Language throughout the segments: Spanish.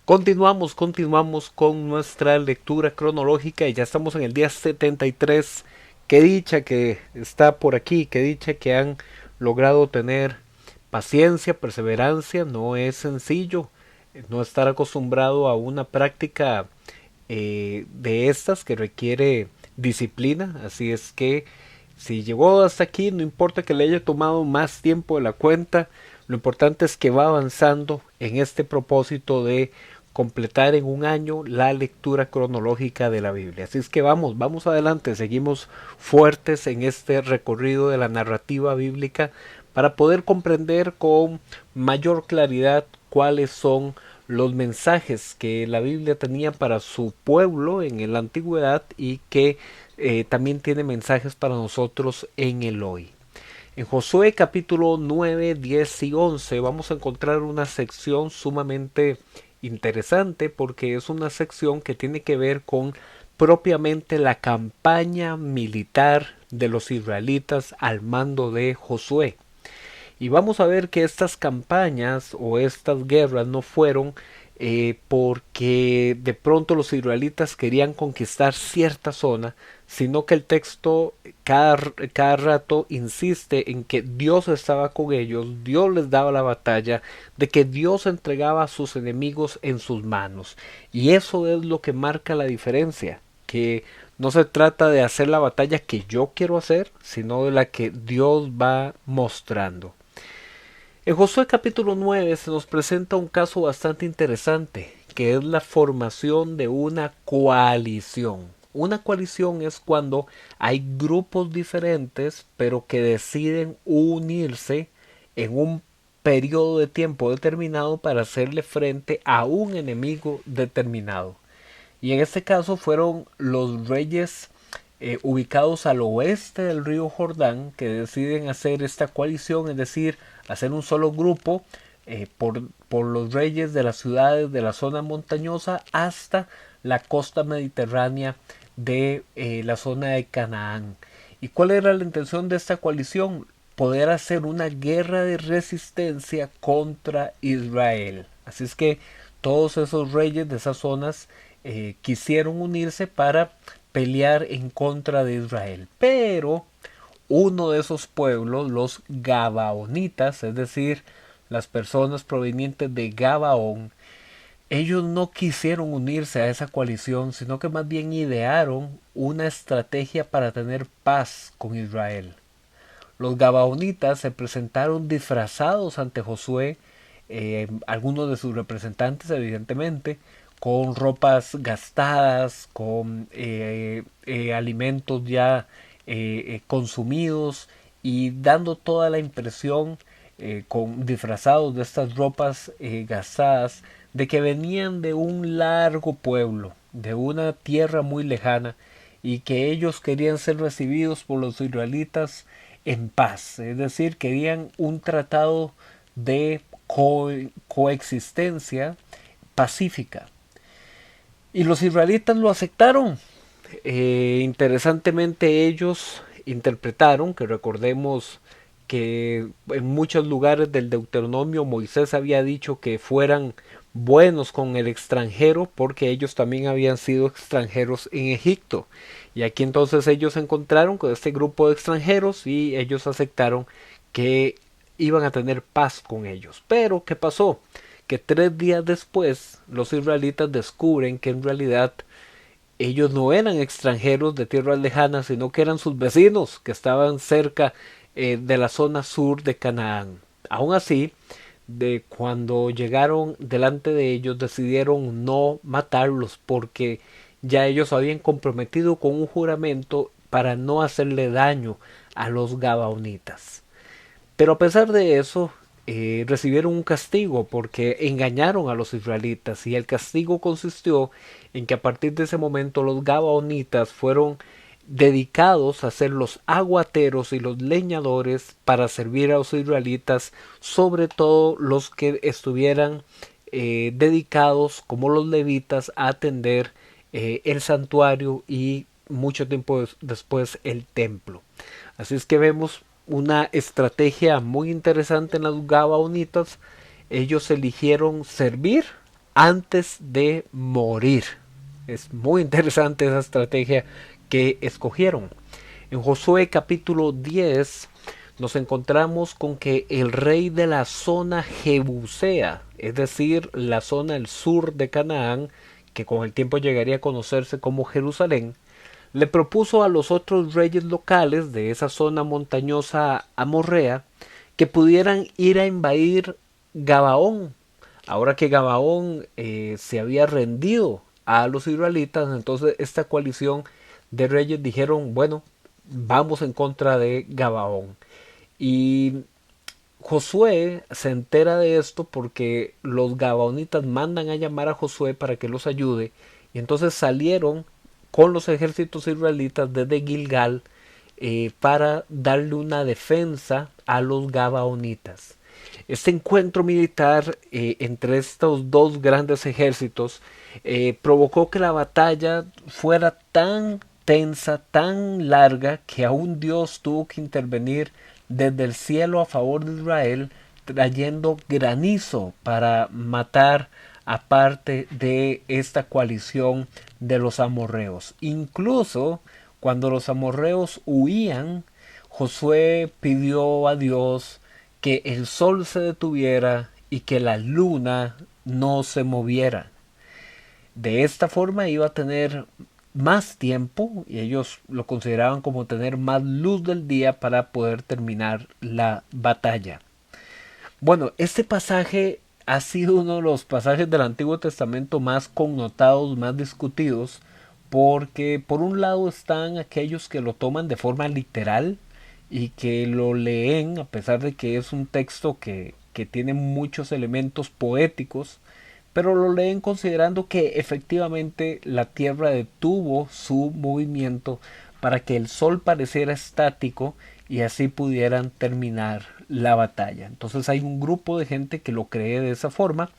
Continuamos con nuestra lectura cronológica y ya estamos en el día 73. Qué dicha que está por aquí, qué dicha que han logrado tener paciencia, perseverancia. No es sencillo no estar acostumbrado a una práctica de estas que requiere disciplina. Así es que si llegó hasta aquí, no importa que le haya tomado más tiempo de la cuenta, lo importante es que va avanzando en este propósito de completar en un año la lectura cronológica de la Biblia. Así es que vamos adelante, seguimos fuertes en este recorrido de la narrativa bíblica para poder comprender con mayor claridad cuáles son los mensajes que la Biblia tenía para su pueblo en la antigüedad y que también tiene mensajes para nosotros en el hoy. En Josué capítulo 9, 10 y 11 vamos a encontrar una sección sumamente interesante porque es una sección que tiene que ver con propiamente la campaña militar de los israelitas al mando de Josué. Y vamos a ver que estas campañas o estas guerras no fueron porque de pronto los israelitas querían conquistar cierta zona, sino que el texto cada rato insiste en que Dios estaba con ellos, Dios les daba la batalla, de que Dios entregaba a sus enemigos en sus manos. Y eso es lo que marca la diferencia, que no se trata de hacer la batalla que yo quiero hacer, sino de la que Dios va mostrando. En Josué capítulo 9 se nos presenta un caso bastante interesante, que es la formación de una coalición. Una coalición es cuando hay grupos diferentes, pero que deciden unirse en un periodo de tiempo determinado para hacerle frente a un enemigo determinado. Y en este caso fueron los reyes ubicados al oeste del río Jordán que deciden hacer esta coalición, es decir, hacer un solo grupo por los reyes de las ciudades de la zona montañosa hasta la costa mediterránea de la zona de Canaán. ¿Y cuál era la intención de esta coalición? Poder hacer una guerra de resistencia contra Israel. Así es que todos esos reyes de esas zonas quisieron unirse para pelear en contra de Israel. Pero uno de esos pueblos, los Gabaonitas, es decir, las personas provenientes de Gabaón, ellos no quisieron unirse a esa coalición, sino que más bien idearon una estrategia para tener paz con Israel. Los Gabaonitas se presentaron disfrazados ante Josué, algunos de sus representantes evidentemente, con ropas gastadas, con alimentos ya consumidos y dando toda la impresión con disfrazados de estas ropas gastadas de que venían de un largo pueblo, de una tierra muy lejana y que ellos querían ser recibidos por los israelitas en paz, es decir, querían un tratado de coexistencia pacífica. Y los israelitas lo aceptaron. Interesantemente ellos interpretaron, que recordemos que en muchos lugares del Deuteronomio Moisés había dicho que fueran buenos con el extranjero porque ellos también habían sido extranjeros en Egipto. Y aquí entonces ellos se encontraron con este grupo de extranjeros y ellos aceptaron que iban a tener paz con ellos. Pero, ¿qué pasó? Que 3 días después los israelitas descubren que en realidad ellos no eran extranjeros de tierras lejanas, sino que eran sus vecinos que estaban cerca de la zona sur de Canaán. Aún así, de cuando llegaron delante de ellos decidieron no matarlos porque ya ellos habían comprometido con un juramento para no hacerle daño a los gabaonitas. Pero a pesar de eso, recibieron un castigo porque engañaron a los israelitas y el castigo consistió en que a partir de ese momento los gabaonitas fueron dedicados a ser los aguateros y los leñadores para servir a los israelitas, sobre todo los que estuvieran dedicados como los levitas a atender el santuario y mucho tiempo después el templo. Así es que vemos una estrategia muy interesante en las Gabaonitas. Ellos eligieron servir antes de morir. Es muy interesante esa estrategia que escogieron. En Josué capítulo 10 nos encontramos con que el rey de la zona Jebusea, es decir, la zona del sur de Canaán, que con el tiempo llegaría a conocerse como Jerusalén, le propuso a los otros reyes locales de esa zona montañosa amorrea que pudieran ir a invadir Gabaón. Ahora que Gabaón se había rendido a los israelitas, entonces esta coalición de reyes dijeron, bueno, vamos en contra de Gabaón. Y Josué se entera de esto porque los gabaonitas mandan a llamar a Josué para que los ayude, y entonces salieron con los ejércitos israelitas desde Gilgal para darle una defensa a los gabaonitas. Este encuentro militar entre estos dos grandes ejércitos provocó que la batalla fuera tan tensa, tan larga, que aún Dios tuvo que intervenir desde el cielo a favor de Israel, trayendo granizo para matar a parte de esta coalición de los amorreos. Incluso cuando los amorreos huían, Josué pidió a Dios que el sol se detuviera y que la luna no se moviera. De esta forma iba a tener más tiempo, y ellos lo consideraban como tener más luz del día para poder terminar la batalla. Bueno, este pasaje ha sido uno de los pasajes del Antiguo Testamento más connotados, más discutidos, porque por un lado están aquellos que lo toman de forma literal y que lo leen, a pesar de que es un texto que tiene muchos elementos poéticos, pero lo leen considerando que efectivamente la Tierra detuvo su movimiento para que el Sol pareciera estático y así pudieran terminar la batalla. Entonces hay un grupo de gente que lo cree de esa forma.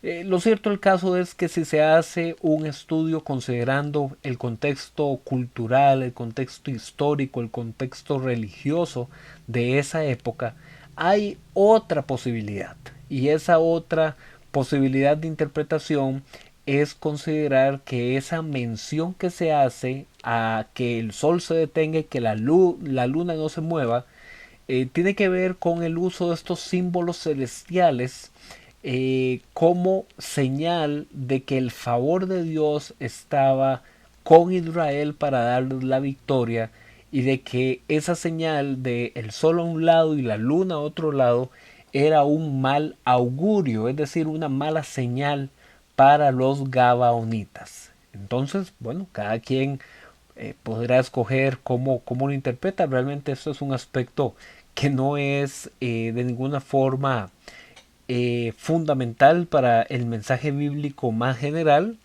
Lo cierto del caso es que si se hace un estudio considerando el contexto cultural, el contexto histórico, el contexto religioso de esa época, hay otra posibilidad. Y esa otra posibilidad de interpretación es considerar que esa mención que se hace a que el sol se detenga y que la luna no se mueva, tiene que ver con el uso de estos símbolos celestiales como señal de que el favor de Dios estaba con Israel para darles la victoria, y de que esa señal de el sol a un lado y la luna a otro lado era un mal augurio, es decir, una mala señal para los gabaonitas. Entonces, bueno, cada quien podrá escoger cómo lo interpreta. Realmente esto es un aspecto que no es de ninguna forma fundamental para el mensaje bíblico más general,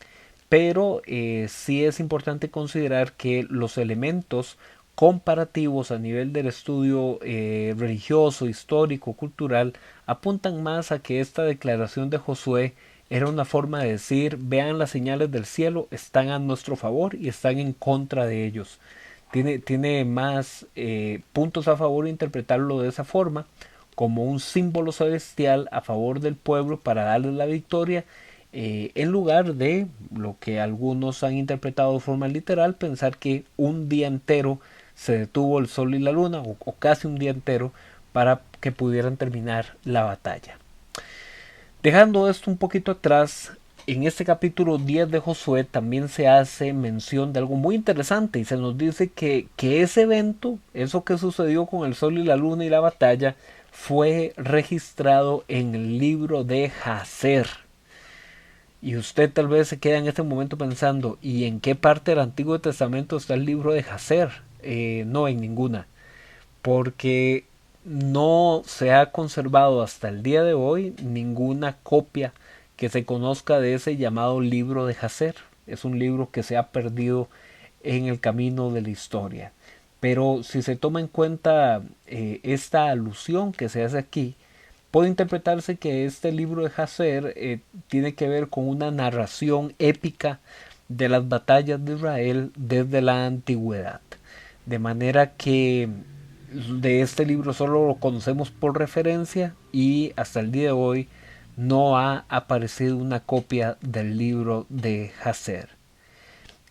pero sí es importante considerar que los elementos comparativos a nivel del estudio religioso, histórico, cultural, apuntan más a que esta declaración de Josué era una forma de decir: vean, las señales del cielo están a nuestro favor y están en contra de ellos. Tiene más puntos a favor interpretarlo de esa forma, como un símbolo celestial a favor del pueblo para darles la victoria, en lugar de lo que algunos han interpretado de forma literal, pensar que un día entero se detuvo el sol y la luna, o casi un día entero, para que pudieran terminar la batalla. Dejando esto un poquito atrás, en este capítulo 10 de Josué también se hace mención de algo muy interesante, y se nos dice que ese evento, eso que sucedió con el sol y la luna y la batalla, fue registrado en el libro de Jacer. Y usted tal vez se queda en este momento pensando: ¿y en qué parte del Antiguo Testamento está el libro de Jacer? No, en ninguna, porque no se ha conservado hasta el día de hoy ninguna copia que se conozca de ese llamado libro de Jacer. Es un libro que se ha perdido en el camino de la historia. Pero si se toma en cuenta esta alusión que se hace aquí, puede interpretarse que este libro de Jacer tiene que ver con una narración épica de las batallas de Israel desde la antigüedad. De manera que de este libro solo lo conocemos por referencia, y hasta el día de hoy no ha aparecido una copia del libro de Jacer.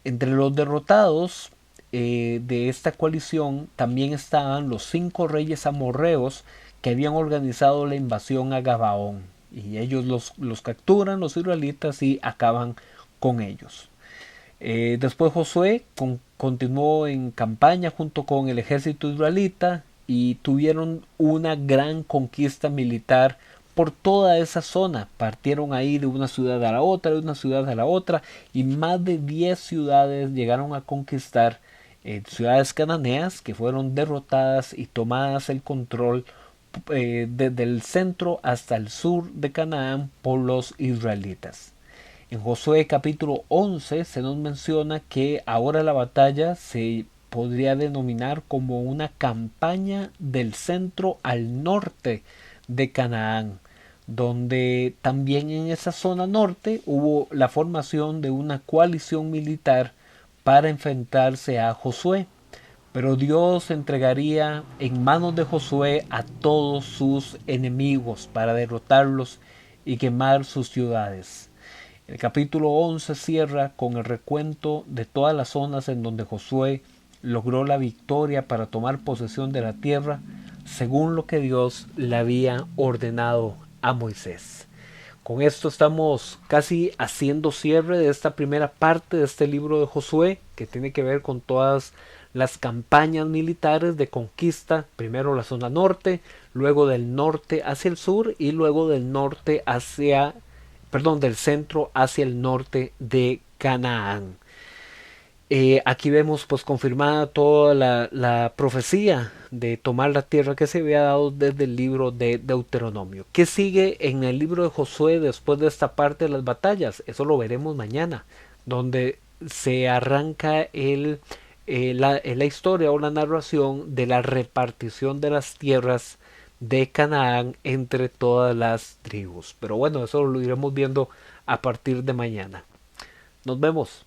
Entre los derrotados de esta coalición también estaban los 5 reyes amorreos que habían organizado la invasión a Gabaón. Y ellos los capturan los israelitas y acaban con ellos. Después Josué continuó en campaña junto con el ejército israelita y tuvieron una gran conquista militar por toda esa zona. Partieron ahí de una ciudad a la otra, de una ciudad a la otra, y más de 10 ciudades llegaron a conquistar, ciudades cananeas que fueron derrotadas y tomadas el control desde el centro hasta el sur de Canaán por los israelitas. En Josué capítulo 11 se nos menciona que ahora la batalla se podría denominar como una campaña del centro al norte de Canaán, donde también en esa zona norte hubo la formación de una coalición militar para enfrentarse a Josué. Pero Dios entregaría en manos de Josué a todos sus enemigos para derrotarlos y quemar sus ciudades. El capítulo 11 cierra con el recuento de todas las zonas en donde Josué logró la victoria para tomar posesión de la tierra, según lo que Dios le había ordenado a Moisés. Con esto estamos casi haciendo cierre de esta primera parte de este libro de Josué, que tiene que ver con todas las campañas militares de conquista, primero la zona norte, luego del norte hacia el sur y luego del norte hacia, perdón, del centro hacia el norte de Canaán. Aquí vemos pues confirmada toda la profecía de tomar la tierra que se había dado desde el libro de Deuteronomio. ¿Qué sigue en el libro de Josué después de esta parte de las batallas? Eso lo veremos mañana, donde se arranca la historia o la narración de la repartición de las tierras de Canaán entre todas las tribus. Pero bueno, eso lo iremos viendo a partir de mañana. Nos vemos.